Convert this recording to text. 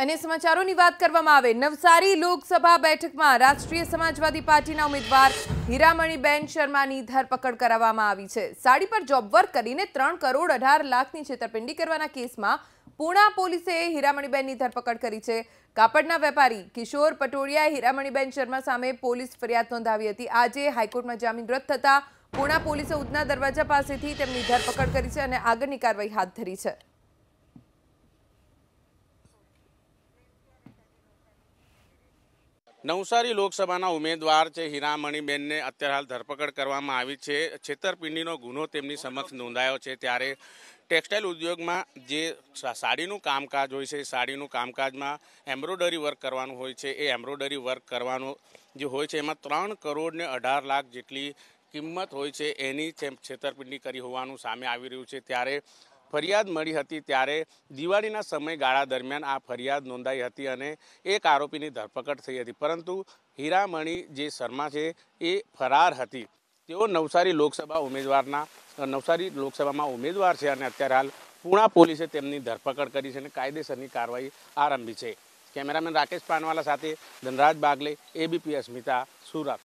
અને સમાચારોની વાત કરવામાં આવે નવસારી લોકસભા બેઠકમાં રાષ્ટ્રીય સમાજવાદી પાર્ટીના ઉમેદવાર હીરામણીબેન શર્માની ધરપકડ કરવામાં આવી છે। સાડી પર જોબ વર્ક કરીને 3 કરોડ 18 લાખની છેતરપિંડી કરવાના કેસમાં પૂણા પોલીસે હીરામણીબેનની ધરપકડ કરી છે। કાપડના વેપારી કિશોર પટોડિયાએ હીરામણીબેન શર્મા સામે પોલીસ ફરિયાદ નોંધાવી હતી। આજે હાઈકોર્ટમાં જામીન રદ થતા પૂણા પોલીસે ઉધના દરવાજા પાસેથી તેમની ધરપકડ કરી છે અને આગળની કાર્યવાહી હાથ ધરી છે। નવસારી લોકસભાના ઉમેદવાર છે હીરામણીબેનને અત્યારે હાલ ધરપકડ કરવામાં આવી છે। છેતરપિંડીનો ગુનો તેમની સમક્ષ નોંધાયો છે। ત્યારે ટેક્સટાઇલ ઉદ્યોગમાં જે સાડીનું કામકાજ હોય છે, સાડીનું કામકાજમાં એમ્બ્રોઇડરી વર્ક કરવાનું હોય છે, એ એમ્બ્રોઇડરી વર્ક કરવાનું જે હોય છે એમાં 3 કરોડ ને 18 લાખ જેટલી કિંમત હોય છે એની છેતરપિંડી કરી હોવાનું સામે આવી રહ્યું છે। ત્યારે ફરિયાદ મળી હતી ત્યારે દિવાળીના સમયગાળા દરમિયાન આ ફરિયાદ નોંધાઈ હતી અને એક આરોપીની ધરપકડ થઈ હતી, પરંતુ હીરામણી જે શર્મા છે એ ફરાર હતી। તેઓ નવસારી લોકસભામાં ઉમેદવાર છે અને અત્યારે હાલ પૂણા પોલીસે તેમની ધરપકડ કરી છે અને કાયદેસરની કાર્યવાહી આરંભી છે। કેમેરામેન રાકેશ પાનવાલા સાથે ધનરાજ બાગલે, ABP અસ્મિતા, સુરત।